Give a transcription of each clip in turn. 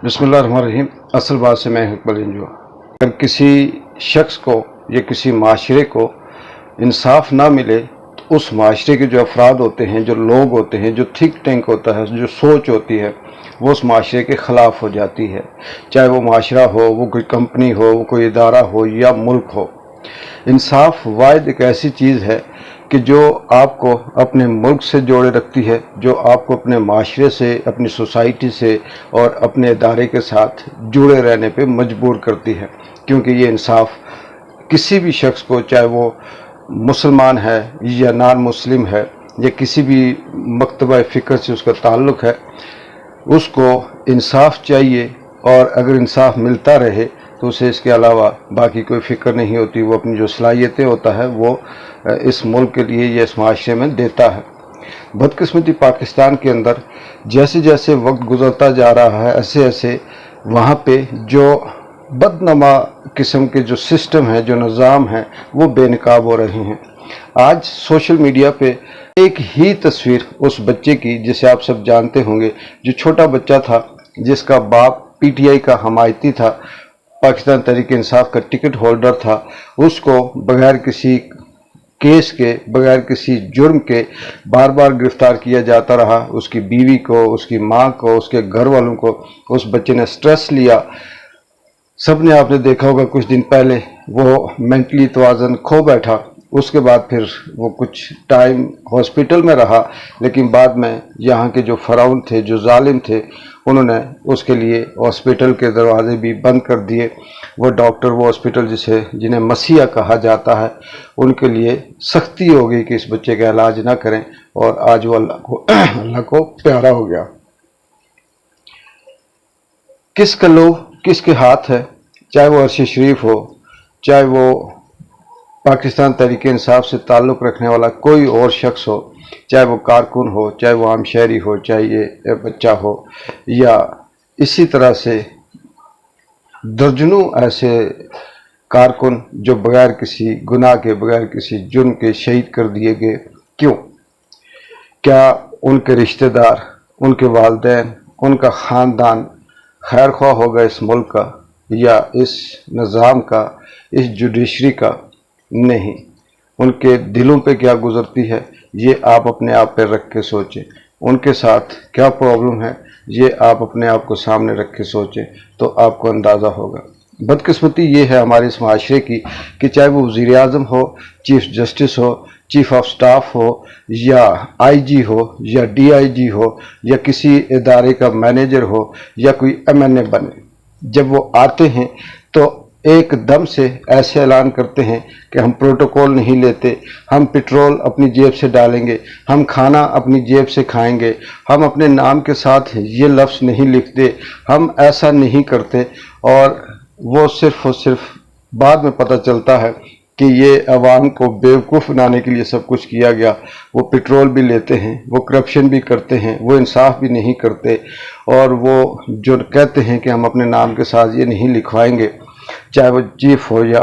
बिस्मिल्लाहिर्रहमानिर्रहीम। असल बात से मैं इकबाल इंजो। अगर किसी शख्स को या किसी माशरे को इंसाफ ना मिले तो उस माशरे के जो अफराद होते हैं, जो लोग होते हैं, जो थिंक टैंक होता है, जो सोच होती है, वो उस माशरे के ख़िलाफ़ हो जाती है। चाहे वो माशरा हो, वो कोई कंपनी हो, वो कोई इदारा हो या मुल्क हो। इंसाफ वाहिद एक ऐसी चीज़ है कि जो आपको अपने मुल्क से जोड़े रखती है, जो आपको अपने माशरे से, अपनी सोसाइटी से और अपने इदारे के साथ जुड़े रहने पे मजबूर करती है। क्योंकि ये इंसाफ किसी भी शख्स को, चाहे वो मुसलमान है या नान मुस्लिम है या किसी भी मकतबा फ़िक्र से उसका ताल्लुक़ है, उसको इंसाफ चाहिए। और अगर इंसाफ मिलता रहे तो उसे इसके अलावा बाकी कोई फ़िक्र नहीं होती। वो अपनी जो सलाहियतें होता है वो इस मुल्क के लिए या इस माशरे में देता है। बदकिस्मती पाकिस्तान के अंदर जैसे जैसे वक्त गुजरता जा रहा है, ऐसे ऐसे वहाँ पे जो बदनमा किस्म के जो सिस्टम है, जो निज़ाम है, वो बेनकाब हो रहे हैं। आज सोशल मीडिया पे एक ही तस्वीर उस बच्चे की, जिसे आप सब जानते होंगे, जो छोटा बच्चा था, जिसका बाप पीटीआई का हमायती था, पाकिस्तान तहरीक इंसाफ का टिकट होल्डर था, उसको बगैर किसी केस के, बगैर किसी जुर्म के बार बार गिरफ्तार किया जाता रहा। उसकी बीवी को, उसकी माँ को, उसके घर वालों को उस बच्चे ने स्ट्रेस लिया। सब ने आपने देखा होगा, कुछ दिन पहले वो मेंटली तवाज़ुन खो बैठा। उसके बाद फिर वो कुछ टाइम हॉस्पिटल में रहा, लेकिन बाद में यहाँ के जो फ़राउन थे, जो जालिम थे, उन्होंने उसके लिए हॉस्पिटल के दरवाजे भी बंद कर दिए। वो डॉक्टर, वो हॉस्पिटल जिन्हें मसीहा कहा जाता है, उनके लिए सख्ती हो गई कि इस बच्चे का इलाज ना करें, और आज वो अल्लाह को प्यारा हो गया। किसका लो किसके हाथ है, चाहे वो अरशी शरीफ हो, चाहे वो पाकिस्तान तहरीक इंसाफ से ताल्लुक़ रखने वाला कोई और शख्स हो, चाहे वो कारकुन हो, चाहे वो आम शहरी हो, चाहे ये बच्चा हो, या इसी तरह से दर्जनों ऐसे कारकुन जो बगैर किसी गुनाह के, बगैर किसी जुर्म के शहीद कर दिए गए। क्यों? क्या उनके रिश्तेदार, उनके वालिदैन, उनका ख़ानदान खैर ख्वाह होगा इस मुल्क का या इस निज़ाम का, इस जुडिशरी का? नहीं। उनके दिलों पे क्या गुज़रती है, ये आप अपने आप पे रख के सोचें। उनके साथ क्या प्रॉब्लम है, ये आप अपने आप को सामने रख के सोचें, तो आपको अंदाज़ा होगा। बदकिस्मती ये है हमारे इस माशरे की कि चाहे वो वज़ीर आज़म हो, चीफ जस्टिस हो, चीफ ऑफ स्टाफ हो, या आईजी हो, या डीआईजी हो, या किसी इदारे का मैनेजर हो, या कोई एमएनए बने, जब वो आते हैं तो एकदम से ऐसे ऐलान करते हैं कि हम प्रोटोकॉल नहीं लेते, हम पेट्रोल अपनी जेब से डालेंगे, हम खाना अपनी जेब से खाएंगे, हम अपने नाम के साथ ये लफ्ज़ नहीं लिखते, हम ऐसा नहीं करते। और वो सिर्फ़ और सिर्फ बाद में पता चलता है कि ये अवाम को बेवकूफ़ बनाने के लिए सब कुछ किया गया। वो पेट्रोल भी लेते हैं, वो करप्शन भी करते हैं, वो इंसाफ भी नहीं करते, और वो जो कहते हैं कि हम अपने नाम के साथ ये नहीं लिखवाएंगे, चाहे वो चीफ हो या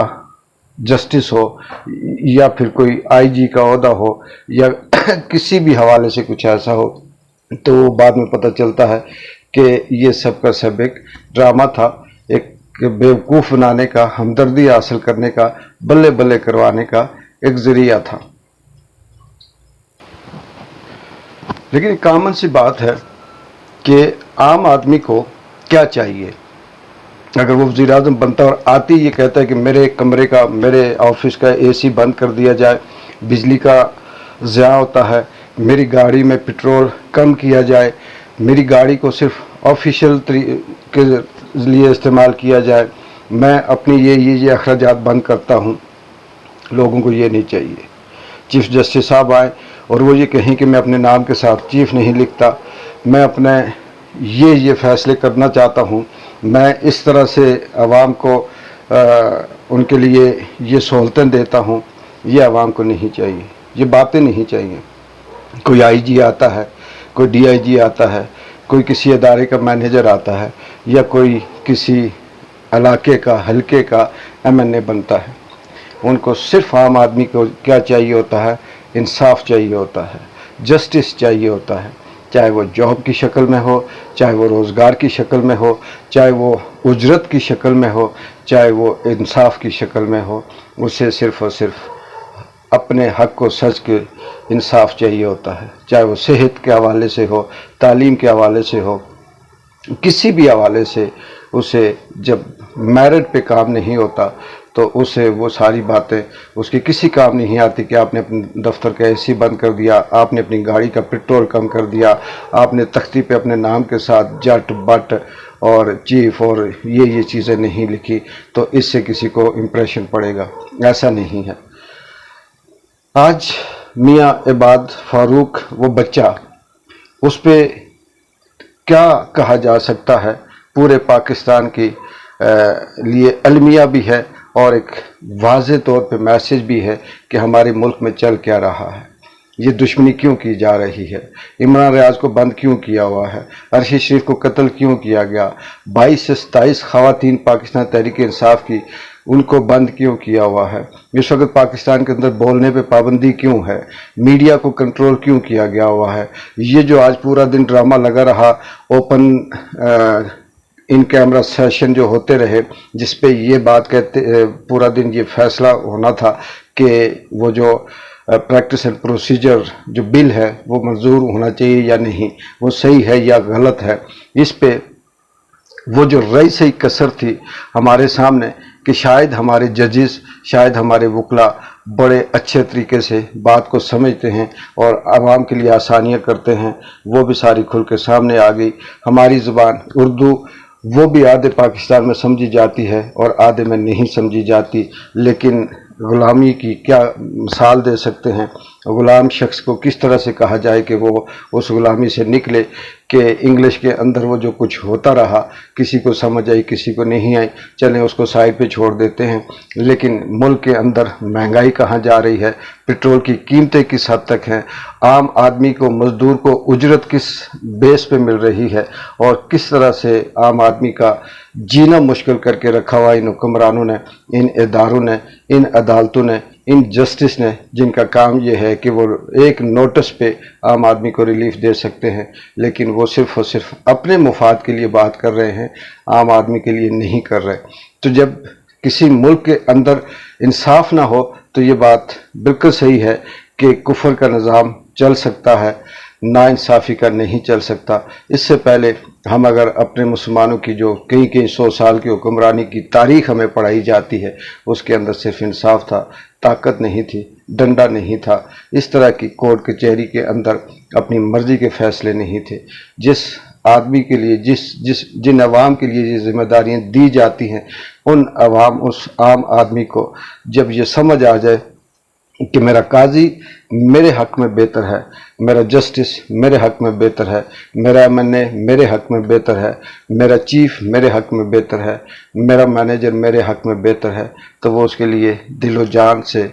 जस्टिस हो या फिर कोई आईजी का ओहदा हो या किसी भी हवाले से कुछ ऐसा हो, तो बाद में पता चलता है कि ये सब का सब एक ड्रामा था, एक बेवकूफ़ बनाने का, हमदर्दी हासिल करने का, बल्ले बल्ले करवाने का एक ज़रिया था। लेकिन कॉमन सी बात है कि आम आदमी को क्या चाहिए। अगर वो वज़ीर आज़म बनता और आती ये कहता है कि मेरे कमरे का, मेरे ऑफिस का एसी बंद कर दिया जाए, बिजली का ज़िया होता है, मेरी गाड़ी में पेट्रोल कम किया जाए, मेरी गाड़ी को सिर्फ ऑफिशियल के लिए इस्तेमाल किया जाए, मैं अपनी ये अखराजात बंद करता हूँ, लोगों को ये नहीं चाहिए। चीफ जस्टिस साहब आए और वो ये कहें कि मैं अपने नाम के साथ चीफ नहीं लिखता, मैं अपने ये फ़ैसले करना चाहता हूँ, मैं इस तरह से आवाम को उनके लिए ये सहूलतें देता हूँ, ये आवाम को नहीं चाहिए, ये बातें नहीं चाहिए। कोई आईजी आता है, कोई डीआईजी आता है, कोई किसी अदारे का मैनेजर आता है, या कोई किसी इलाके का, हलके का एमएनए बनता है, उनको सिर्फ आम आदमी को क्या चाहिए होता है? इंसाफ चाहिए होता है, जस्टिस चाहिए होता है। چاہے وہ جاب کی شکل میں ہو، چاہے وہ روزگار کی شکل میں ہو، چاہے وہ اجرت کی شکل میں ہو، چاہے وہ انصاف کی شکل میں ہو، اسے صرف اور صرف اپنے حق کو سچ کے انصاف چاہیے ہوتا ہے، چاہے وہ صحت کے حوالے سے ہو، تعلیم کے حوالے سے ہو، کسی بھی حوالے سے اسے جب میرٹ پہ کام نہیں ہوتا تو اسے وہ ساری باتیں اس کی کسی کام نہیں آتی کہ آپ نے اپنے دفتر کا اے سی بند کر دیا، آپ نے اپنی گاڑی کا پیٹرول کم کر دیا، آپ نے تختی پہ اپنے نام کے ساتھ جٹ بٹ اور چیف اور یہ چیزیں نہیں لکھی تو اس سے کسی کو امپریشن پڑے گا، ایسا نہیں ہے۔ آج میاں عباد فاروق وہ بچہ، اس پہ کیا کہا جا سکتا ہے، پورے پاکستان کی لیے المیہ بھی ہے اور ایک واضح طور پہ میسج بھی ہے کہ ہمارے ملک میں چل کیا رہا ہے، یہ دشمنی کیوں کی جا رہی ہے، عمران ریاض کو بند کیوں کیا ہوا ہے، عرشی شریف کو قتل کیوں کیا گیا، 22 سے 27 خواتین پاکستان تحریک انصاف کی، ان کو بند کیوں کیا ہوا ہے، اس وقت پاکستان کے اندر بولنے پہ پابندی کیوں ہے، میڈیا کو کنٹرول کیوں کیا گیا ہوا ہے، یہ جو آج پورا دن ڈرامہ لگا رہا، اوپن ان کیمرہ سیشن جو ہوتے رہے، جس پہ یہ بات کہتے پورا دن یہ فیصلہ ہونا تھا کہ وہ جو پریکٹس اینڈ پروسیجر جو بل ہے وہ منظور ہونا چاہیے یا نہیں، وہ صحیح ہے یا غلط ہے، اس پہ وہ جو رئی صحیح کسر تھی ہمارے سامنے کہ شاید ہمارے ججز، شاید ہمارے وکلا بڑے اچھے طریقے سے بات کو سمجھتے ہیں اور عوام کے لیے آسانیاں کرتے ہیں، وہ بھی ساری کھل کے سامنے آ گئی۔ ہماری زبان اردو وہ بھی آدھے پاکستان میں سمجھی جاتی ہے اور آدھے میں نہیں سمجھی جاتی، لیکن غلامی کی کیا مثال دے سکتے ہیں، غلام شخص کو کس طرح سے کہا جائے کہ وہ اس غلامی سے نکلے، کہ انگلش کے اندر وہ جو کچھ ہوتا رہا، کسی کو سمجھ آئی کسی کو نہیں آئی، چلیں اس کو سائڈ پہ چھوڑ دیتے ہیں، لیکن ملک کے اندر مہنگائی کہاں جا رہی ہے، پیٹرول کی قیمتیں کس حد تک ہیں، عام آدمی کو، مزدور کو اجرت کس بیس پہ مل رہی ہے، اور کس طرح سے عام آدمی کا جینا مشکل کر کے رکھا ہوا ان حکمرانوں نے، ان اداروں نے، ان عدالتوں نے، ان جسٹس نے، جن کا کام یہ ہے کہ وہ ایک نوٹس پہ عام آدمی کو ریلیف دے سکتے ہیں، لیکن وہ صرف اور صرف اپنے مفاد کے لیے بات کر رہے ہیں، عام آدمی کے لیے نہیں کر رہے۔ تو جب کسی ملک کے اندر انصاف نہ ہو تو یہ بات بالکل صحیح ہے کہ کفر کا نظام چل سکتا ہے، ناانصافی کا نہیں چل سکتا۔ اس سے پہلے ہم اگر اپنے مسلمانوں کی جو کئی 100 سال کی حکمرانی کی تاریخ ہمیں پڑھائی جاتی ہے، اس کے اندر صرف انصاف تھا، طاقت نہیں تھی، ڈنڈا نہیں تھا، اس طرح کی کورٹ کچہری کے اندر اپنی مرضی کے فیصلے نہیں تھے۔ جس آدمی کے لیے جن عوام کے لیے یہ ذمہ داریاں دی جاتی ہیں، ان اس عام آدمی کو جب یہ سمجھ آ جائے کہ میرا قاضی میرے حق میں بہتر ہے، میرا جسٹس میرے حق میں بہتر ہے، میرا MNA میرے حق میں بہتر ہے، میرا چیف میرے حق میں بہتر ہے، میرا مینیجر میرے حق میں بہتر ہے، تو وہ اس کے لیے دل و جان سے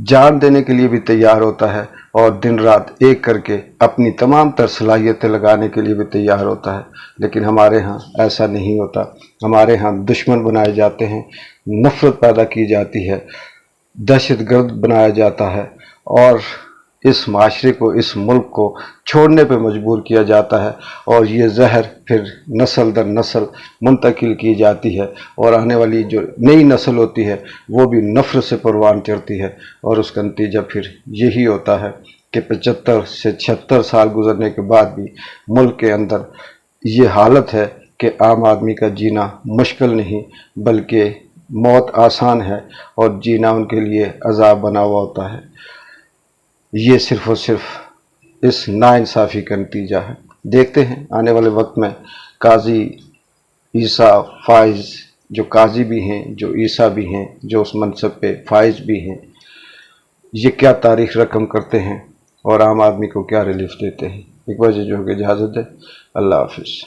جان دینے کے لیے بھی تیار ہوتا ہے، اور دن رات ایک کر کے اپنی تمام تر صلاحیتیں لگانے کے لیے بھی تیار ہوتا ہے۔ لیکن ہمارے ہاں ایسا نہیں ہوتا، ہمارے ہاں دشمن بنائے جاتے ہیں، نفرت پیدا کی جاتی ہے، دہشت گرد بنایا جاتا ہے، اور اس معاشرے کو، اس ملک کو چھوڑنے پہ مجبور کیا جاتا ہے، اور یہ زہر پھر نسل در نسل منتقل کی جاتی ہے، اور آنے والی جو نئی نسل ہوتی ہے وہ بھی نفرت سے پروان چڑھتی ہے، اور اس کا نتیجہ پھر یہی ہوتا ہے کہ 75 سے 76 سال گزرنے کے بعد بھی ملک کے اندر یہ حالت ہے کہ عام آدمی کا جینا مشکل نہیں بلکہ موت آسان ہے، اور جینا ان کے لیے عذاب بنا ہوا ہوتا ہے۔ یہ صرف اور صرف اس ناانصافی کا نتیجہ ہے۔ دیکھتے ہیں آنے والے وقت میں قاضی عیسیٰ فائز، جو قاضی بھی ہیں، جو عیسیٰ بھی ہیں، جو اس منصب پہ فائز بھی ہیں، یہ کیا تاریخ رقم کرتے ہیں اور عام آدمی کو کیا ریلیف دیتے ہیں۔ ایک وجہ جو کہ اجازت ہے، اللہ حافظ۔